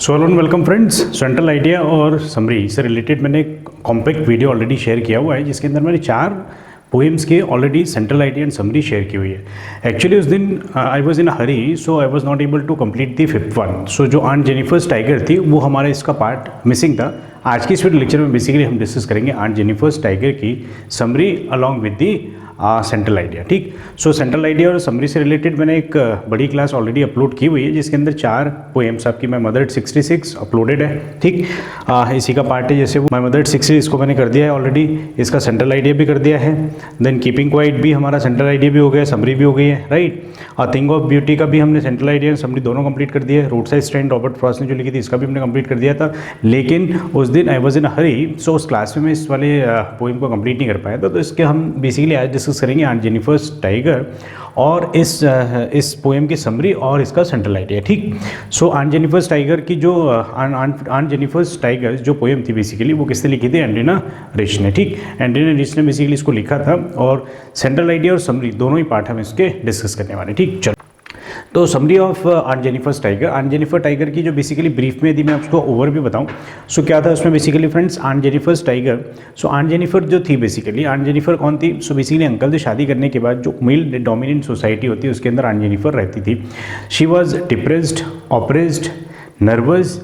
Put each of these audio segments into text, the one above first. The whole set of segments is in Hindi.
So hello and welcome friends. Central idea और समरी से रिलेटेड मैंने एक कॉम्पैक्ट वीडियो ऑलरेडी शेयर किया हुआ है, जिसके अंदर मैंने 4 पोएम्स के already central idea and summary share की हुई है। एक्चुअली उस दिन I was in a hurry, so I was not able to complete the 5th one. So जो आंट जेनिफर्स टाइगर थी वो हमारा इसका पार्ट मिसिंग था। आज की इस वीडियो लेक्चर में बेसिकली हम डिस्कस करेंगे आंट जेनिफर्स टाइगर की summary along with the central idea. ठीक, सो सेंट्रल आइडिया और समरी से रिलेटेड मैंने एक बड़ी क्लास ऑलरेडी अपलोड की हुई है, जिसके अंदर 4 पोएम्स आपकी माय मदर 66 अपलोडेड है। ठीक, इसी का पार्ट है। जैसे वो माय मदर 66 इसको मैंने कर दिया है ऑलरेडी, इसका सेंट्रल आइडिया भी कर दिया है। देन कीपिंग क्वाइट भी हमारा सेंट्रल आइडिया भी हो गया, समरी भी हो गई है, राइट। और थिंग ऑफ ब्यूटी का भी हमने सेंट्रल आइडिया समरी दोनों कंप्लीट कर दिया है। Road side stand Robert Frost ने जो लिखी थी इसका भी हमने कंप्लीट कर दिया था, लेकिन उस दिन आई वाज इन हरी, सो उस क्लास में मैं इस वाले पोएम को कंप्लीट नहीं कर पाया था। तो इसके हम बेसिकली आज डिस्कस करेंगे आंट जेनिफर्स टाइगर और इस पोएम की समरी और इसका सेंट्रल आइडिया। ठीक, सो आंट जेनिफर्स टाइगर की जो आंट जेनिफर्स टाइगर जो पोएम थी बेसिकली वो किसने लिखी थी? एंड्रीना रिच ने। ठीक, एंड्रीना रिच ने बेसिकली इसको लिखा था और सेंट्रल आइडिया और समरी दोनों ही पार्ट हम इसके डिस्कस करने वाले। ठीक, चलो तो summary of aunt Jennifer's tiger. Aunt Jennifer tiger की जो बेसिकली ब्रीफ में यदि मैं आपको ओवरव्यू बताऊं, सो क्या था उसमें basically friends aunt Jennifer's tiger. So aunt Jennifer जो थी बेसिकली, आंट जेनिफर कौन थी? सो बेसिकली अंकल से शादी करने के बाद जो मेल डोमिनेंट सोसाइटी होती है उसके अंदर आंट जेनिफर रहती थी। She was depressed, oppressed, nervous,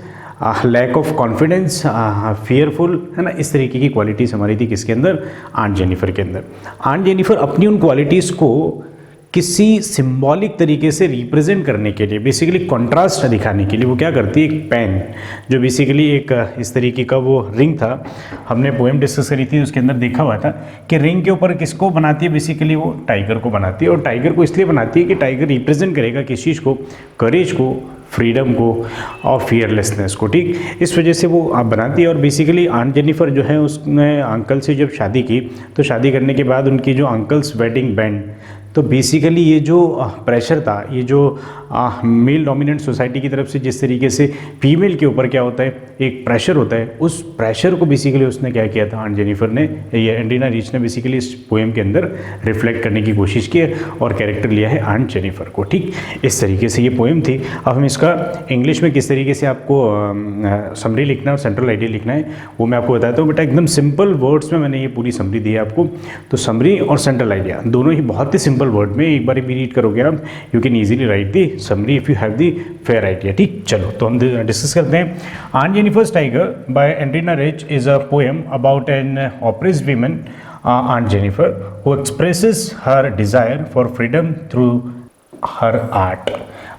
lack of confidence, fearful, है ना। इस तरीके की क्वालिटीज़ हमारी थी किसके अंदर? आंट जेनिफर के अंदर। आंट जेनिफर अपनी उन क्वालिटीज़ को किसी सिंबॉलिक तरीके से रिप्रेजेंट करने के लिए, बेसिकली कंट्रास्ट दिखाने के लिए वो क्या करती है? एक पेन, जो बेसिकली एक इस तरीके का वो रिंग था, हमने पोएम डिस्कस करी थी, उसके अंदर देखा हुआ था कि रिंग के ऊपर किसको बनाती है? बेसिकली वो टाइगर को बनाती है। और टाइगर को इसलिए बनाती है कि टाइगर रिप्रेजेंट करेगा किस चीज़ को? करेज को, फ्रीडम को और फियरलेसनेस को। ठीक, इस वजह से वो आप बनाती है। और बेसिकली आंट जेनिफर जो है उसने अंकल से जब शादी की, तो शादी करने के बाद उनकी जो अंकल्स वेडिंग बैंड, तो बेसिकली ये जो प्रेशर था, ये जो मेल डोमिनेंट सोसाइटी की तरफ से जिस तरीके से फीमेल के ऊपर क्या होता है, एक प्रेशर होता है, उस प्रेशर को बेसिकली उसने क्या किया था? आंट जेनिफर ने, ये एंड्रीना रिच ने बेसिकली इस पोएम के अंदर रिफ्लेक्ट करने की कोशिश की है और कैरेक्टर लिया है आंट जेनिफर को। ठीक, इस तरीके से ये पोएम थी। अब हम इसका इंग्लिश में किस तरीके से आपको समरी लिखना है और सेंट्रल आइडिया लिखना है वो मैं आपको बताता हूँ। बेटा एकदम सिंपल वर्ड्स में मैंने ये पूरी समरी दी है आपको। तो समरी और सेंट्रल आइडिया दोनों ही बहुत ही सिंपल वर्ड में, एक बार भी रीड करोगे आप, you can easily write the summary if you have the fair idea. ठीक, चलो तो हम डिस्कस करते हैं। Aunt Jennifer's tiger by Adrienne Rich is a poem about an oppressed women, Aunt Jennifer, who expresses her desire for freedom through her art।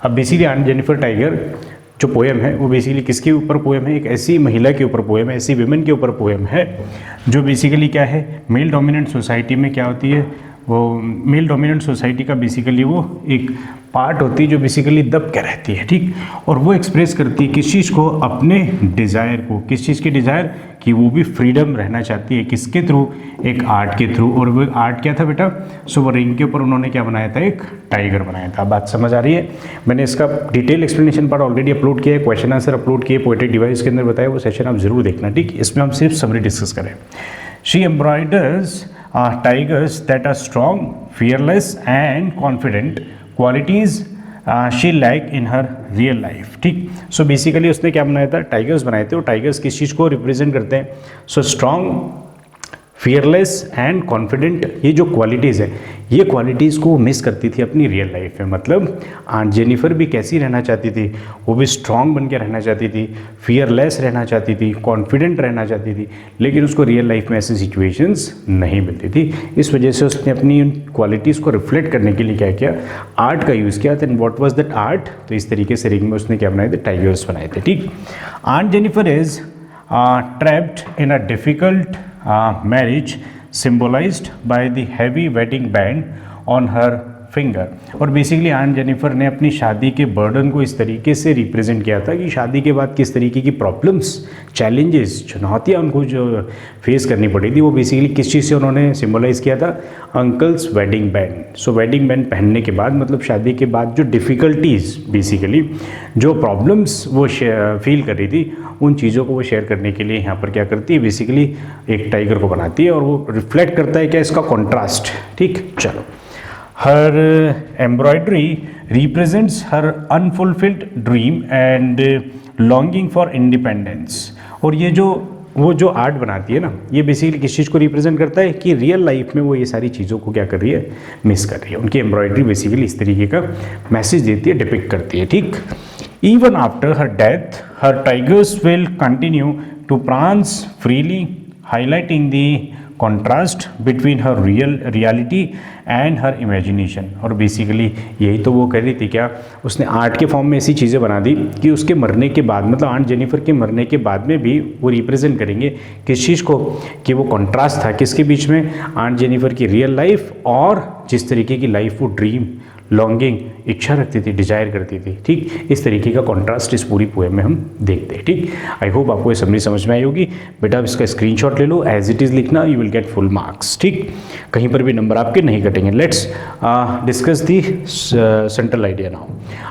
अब बेसिकली आंट जेनिफर टाइगर जो पोएम है वो बेसिकली किसके ऊपर पोएम है? एक ऐसी महिला के ऊपर पोएम है, ऐसी विमेन के ऊपर पोएम है जो बेसिकली क्या है? मेल डोमिनेंट सोसाइटी में क्या होती है? वो मेल डोमिनेंट सोसाइटी का बेसिकली वो एक पार्ट होती है जो बेसिकली दब के रहती है। ठीक, और वो एक्सप्रेस करती है किस चीज़ को? अपने डिज़ायर को। किस चीज़ की डिज़ायर? कि वो भी फ्रीडम रहना चाहती है। किसके थ्रू? एक आर्ट के थ्रू। और वो आर्ट क्या था बेटा? सो वो रिंग के ऊपर उन्होंने क्या बनाया था? एक टाइगर बनाया था। बात समझ आ रही है? मैंने इसका detail explanation part already upload किया है, क्वेश्चन आंसर अपलोड किए, पोएट्री डिवाइस के अंदर बताया, वो सेशन आप जरूर देखना। ठीक, इसमें हम सिर्फ समरी डिस्कस करें। She embroiders tigers that are strong, fearless and confident, qualities she lack in her real life। ठीक, सो बेसिकली उसने क्या बनाया था? टाइगर्स बनाए थे। और टाइगर्स किस चीज़ को रिप्रेजेंट करते हैं? So strong, fearless and confident, ये जो क्वालिटीज़ है, ये क्वालिटीज़ को मिस करती थी अपनी रियल लाइफ में। मतलब आंट जेनिफर भी कैसी रहना चाहती थी? वो भी स्ट्रॉन्ग बन के रहना चाहती थी, फियरलेस रहना चाहती थी, कॉन्फिडेंट रहना चाहती थी, लेकिन उसको रियल लाइफ में ऐसी सिचुएशंस नहीं मिलती थी। इस वजह से उसने अपनी उन क्वालिटीज़ को रिफ्लेक्ट करने के लिए क्या किया? आर्ट का यूज़ किया। Then what was that art? तो इस तरीके से रिंग में उसने क्या बनाए थे? टाइगर्स बनाए थे। ठीक, aunt Jennifer is trapped in a difficult marriage symbolized by the heavy wedding band on her finger. और बेसिकली आंट जेनिफर ने अपनी शादी के बर्डन को इस तरीके से रिप्रेजेंट किया था कि शादी के बाद किस तरीके की प्रॉब्लम्स, चैलेंजेस, चुनौतियाँ उनको जो फेस करनी पड़ी थी, वो बेसिकली किस चीज़ से उन्होंने सिम्बलाइज़ किया था? Uncle's wedding band. So wedding band पहनने के बाद, मतलब शादी के बाद जो डिफ़िकल्टीज़, बेसिकली जो प्रॉब्लम्स वो फील कर रही थी, उन चीज़ों को वो शेयर करने के लिए यहाँ पर क्या करती है? बेसिकली एक टाइगर को बनाती है और वो रिफ्लेक्ट करता है क्या? इसका कॉन्ट्रास्ट। ठीक, चलो। Her embroidery represents her unfulfilled dream and longing for independence. और ये जो वो जो आर्ट बनाती है ना, ये बेसिकली किस चीज़ को रिप्रेजेंट करता है कि रियल लाइफ में वो ये सारी चीज़ों को क्या कर रही है, मिस कर रही है। उनकी एम्ब्रॉयडरी बेसिकली इस तरीके का मैसेज देती है, डिपिक्ट करती है, ठीक। Even after her death her tigers will continue to prance freely, highlighting the contrast between her reality and her imagination. और बेसिकली यही तो वो कह रही थी, क्या उसने आर्ट के फॉर्म में ऐसी चीज़ें बना दी कि उसके मरने के बाद, मतलब आंट जेनिफर के मरने के बाद में भी वो रिप्रेजेंट करेंगे किस चीज़ को, कि वो कॉन्ट्रास्ट था किसके बीच में, आंट जेनिफर की रियल लाइफ और जिस तरीके की लाइफ वो ड्रीम, लॉन्गिंग, इच्छा रखती थी, डिजायर करती थी, ठीक। इस तरीके का कॉन्ट्रास्ट इस पूरी पोएम में हम देखते हैं, ठीक। आई होप आपको ये समरी समझ में आई होगी। बेटा इसका स्क्रीनशॉट ले लो, एज इट इज़ लिखना, you will get full marks, ठीक। कहीं पर भी नंबर आपके नहीं कटेंगे। Let's discuss the central idea now.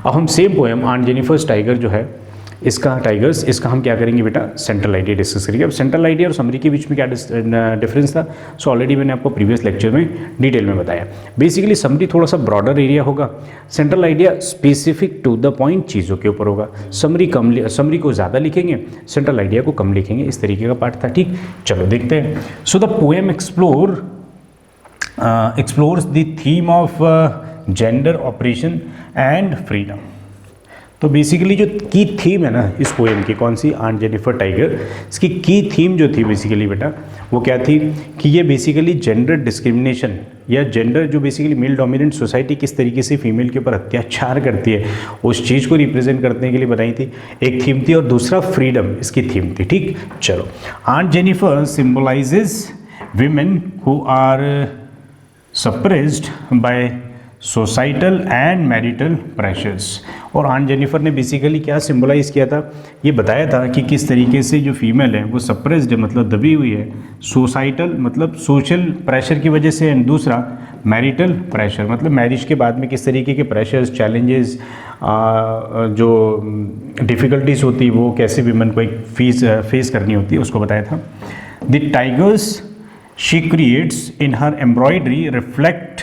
अब हम same poem aunt Jennifer's tiger जो है, इसका टाइगर्स, इसका हम क्या करेंगे बेटा, सेंट्रल आइडिया डिस्कस करेंगे। अब सेंट्रल आइडिया और समरी के बीच में क्या डिफरेंस था, सो ऑलरेडी मैंने आपको प्रीवियस लेक्चर में डिटेल में बताया। बेसिकली समरी थोड़ा सा ब्रॉडर एरिया होगा, central idea specific to the point चीज़ों के ऊपर होगा। समरी को ज़्यादा लिखेंगे, सेंट्रल आइडिया को कम लिखेंगे, इस तरीके का पार्ट था, ठीक। चलो देखते हैं। So the poem explores the theme of gender operation and freedom. तो बेसिकली जो की थीम है ना इस पोएम की, कौन सी, आंट जेनिफर टाइगर, इसकी की थीम जो थी बेसिकली बेटा वो क्या थी कि ये बेसिकली जेंडर डिस्क्रिमिनेशन या जेंडर जो बेसिकली मेल डोमिनेंट सोसाइटी किस तरीके से फीमेल के ऊपर अत्याचार करती है उस चीज़ को रिप्रेजेंट करने के लिए बनाई थी, एक थीम थी। और दूसरा फ्रीडम इसकी थीम थी, ठीक। चलो, aunt Jennifer symbolizes women who are suppressed by societal and marital pressures. और आंट जेनिफर ने बेसिकली क्या सिंबलाइज किया था, ये बताया था कि किस तरीके से जो फीमेल है वो सप्रेस्ड है, मतलब दबी हुई है, सोसाइटल मतलब सोशल प्रेशर की वजह से, एंड दूसरा मैरिटल प्रेशर मतलब मैरिज के बाद में किस तरीके के प्रेशर्स, चैलेंजेस, जो डिफ़िकल्टीज होती है वो कैसे विमेन को एक फेस करनी होती है, उसको बताया था। The tigers she creates in her embroidery reflect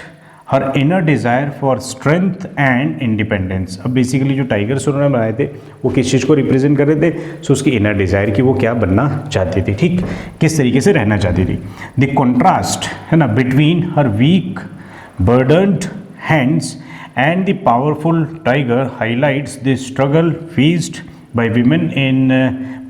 her inner desire for strength and independence. अब बेसिकली जो टाइगर्स उन्होंने बनाए थे वो किस चीज़ को रिप्रेजेंट कर रहे थे, सो उसकी इनर डिज़ायर की वो क्या बनना चाहती थी, ठीक, किस तरीके से रहना चाहती थी। द कॉन्ट्रास्ट है ना between her weak burdened hands and the powerful tiger highlights the struggle faced by women in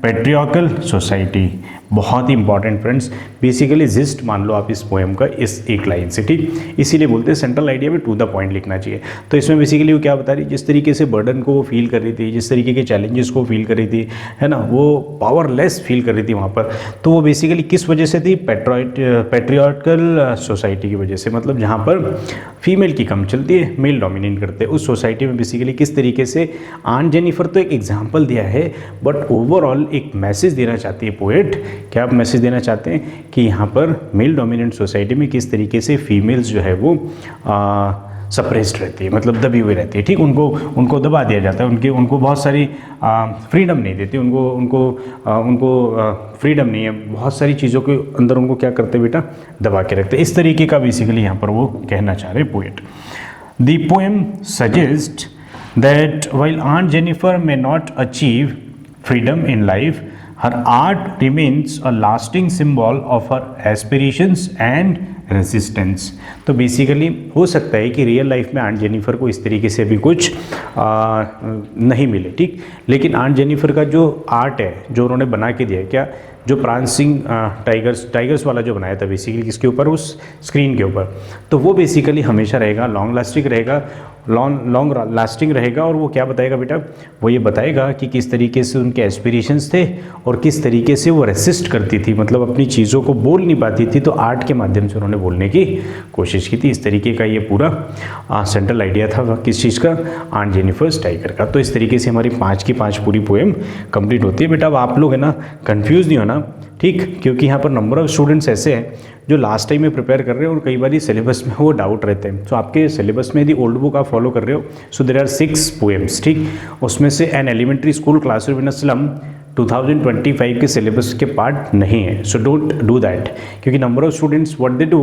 patriarchal society. बहुत ही इंपॉर्टेंट फ्रेंड्स, बेसिकली जिस्ट मान लो आप इस पोएम का इस एक लाइन से, ठीक। इसीलिए बोलते हैं सेंट्रल आइडिया में टू द पॉइंट लिखना चाहिए। तो इसमें बेसिकली वो क्या बता रही, जिस तरीके से बर्डन को वो फील कर रही थी, जिस तरीके के चैलेंजेस को फील कर रही थी, है ना, वो पावरलेस फील कर रही थी वहाँ पर। तो वो बेसिकली किस वजह से थी, पेट्रियार्कल सोसाइटी की वजह से, मतलब जहाँ पर फीमेल की कम चलती है, मेल डोमिनेट करते हैं, उस सोसाइटी में बेसिकली किस तरीके से। आंट जेनिफर तो एक एग्जाम्पल दिया है, बट ओवरऑल एक मैसेज देना चाहती है पोएट। क्या आप मैसेज देना चाहते हैं कि यहाँ पर मेल डोमिनेंट सोसाइटी में किस तरीके से फीमेल्स जो है वो सप्रेस्ड रहती है, मतलब दबी हुई रहती है, ठीक। उनको दबा दिया जाता है, उनको बहुत सारी फ्रीडम नहीं देती, उनको फ्रीडम नहीं है, बहुत सारी चीज़ों के अंदर उनको क्या करते बेटा, दबा के रखते हैं। इस तरीके का बेसिकली यहाँ पर वो कहना चाह रहे poet. The poem suggest that while aunt Jennifer may not achieve freedom in life, her art remains a lasting symbol of her aspirations and resistance. तो बेसिकली हो सकता है कि रियल लाइफ में आंट जेनिफर को इस तरीके से भी कुछ नहीं मिले, ठीक, लेकिन आंट जेनिफर का जो आर्ट है जो उन्होंने बना के दिया है, क्या जो प्रांसिंग टाइगर्स वाला जो बनाया था बेसिकली किसके ऊपर, उस स्क्रीन के ऊपर, तो वो बेसिकली हमेशा रहेगा, लॉन्ग लास्टिंग रहेगा। और वो क्या बताएगा बेटा, वो ये बताएगा कि किस तरीके से उनके एस्पिरेशंस थे और किस तरीके से वो रेसिस्ट करती थी, मतलब अपनी चीज़ों को बोल नहीं पाती थी, तो आर्ट के माध्यम से उन्होंने बोलने की कोशिश की थी। इस तरीके का ये पूरा सेंट्रल आइडिया था किस चीज़ का, आंट जेनिफर टाइगर का। तो इस तरीके से हमारी 5 की 5 पूरी पोएम कंप्लीट होती है। बेटा अब आप लोग है ना कंफ्यूज नहीं होना, ठीक, क्योंकि यहाँ पर नंबर ऑफ स्टूडेंट्स ऐसे हैं जो लास्ट टाइम में प्रिपेयर कर रहे हो और कई बार सिलेबस में वो डाउट रहते हैं। तो आपके सिलेबस में यदि ओल्ड बुक आप फॉलो कर रहे हो, सो देयर आर 6 पोएम्स, ठीक, उसमें से an elementary school classroom in a slum, 2025 के सिलेबस के पार्ट नहीं है, सो डोंट डू दैट, क्योंकि number of students what they do,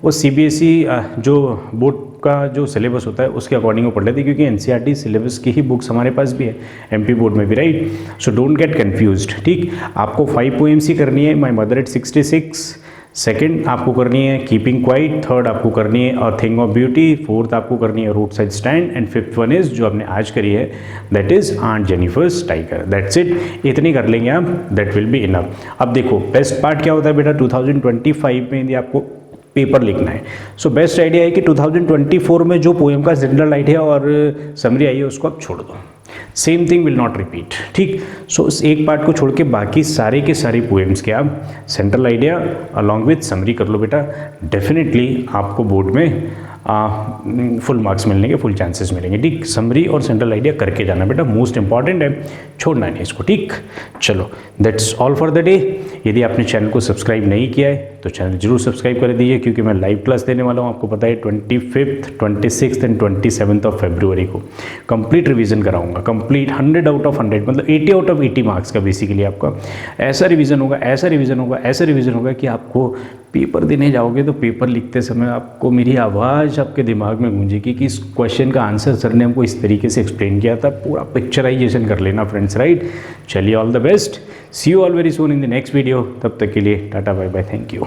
वो CBSE जो बोर्ड का जो सिलेबस होता है उसके अकॉर्डिंग वो पढ़ लेते हैं, क्योंकि NCERT सिलेबस की ही बुक्स हमारे पास भी है, MP बोर्ड में भी, right. So don't get confused, ठीक। आपको 5 पोएम्स ही करनी है, माई मदर एट 66, सेकंड आपको करनी है कीपिंग क्वाइट, थर्ड आपको करनी है a thing of beauty, fourth आपको करनी है road side stand, and fifth one is जो आपने आज करी है, that is aunt Jennifer's tiger. That's it, इतनी कर लेंगे आप, दैट विल बी इनफ। अब देखो बेस्ट पार्ट क्या होता है बेटा, 2025 में यदि आपको पेपर लिखना है, सो बेस्ट आइडिया है कि 2024 में जो पोएम का जनरल आइडिया और समरी आई है उसको आप छोड़ दो, same thing will not repeat, ठीक। सो उस एक पार्ट को छोड़ के बाकी सारे के सारे पोएम्स के आप central idea along with summary कर लो बेटा, डेफिनेटली आपको बोर्ड में फुल मार्क्स मिलने के फुल चांसेस मिलेंगे, ठीक। समरी और सेंट्रल आइडिया करके जाना बेटा, मोस्ट इंपॉर्टेंट है, छोड़ना नहीं इसको, ठीक। चलो that's all for the day. यदि आपने चैनल को सब्सक्राइब नहीं किया है तो चैनल जरूर सब्सक्राइब कर दीजिए, क्योंकि मैं लाइव क्लास देने वाला हूँ, आपको पता है 25th, 26th and 27th of February को कंप्लीट रिवीजन कराऊंगा, कंप्लीट 100 आउट ऑफ 100, मतलब 80 आउट ऑफ 80 मार्क्स का बेसिकली आपका ऐसा रिवीजन होगा, ऐसा रिवीजन होगा, ऐसा रिवीजन होगा कि आपको पेपर देने जाओगे तो पेपर लिखते समय आपको मेरी आवाज़ आपके दिमाग में गूंजेगी कि इस क्वेश्चन का आंसर सर ने हमको इस तरीके से एक्सप्लेन किया था, पूरा पिक्चराइजेशन कर लेना फ्रेंड्स, राइट। चलिए all the best, see you all very soon in the next video, तब तक के लिए tata bye bye, thank you.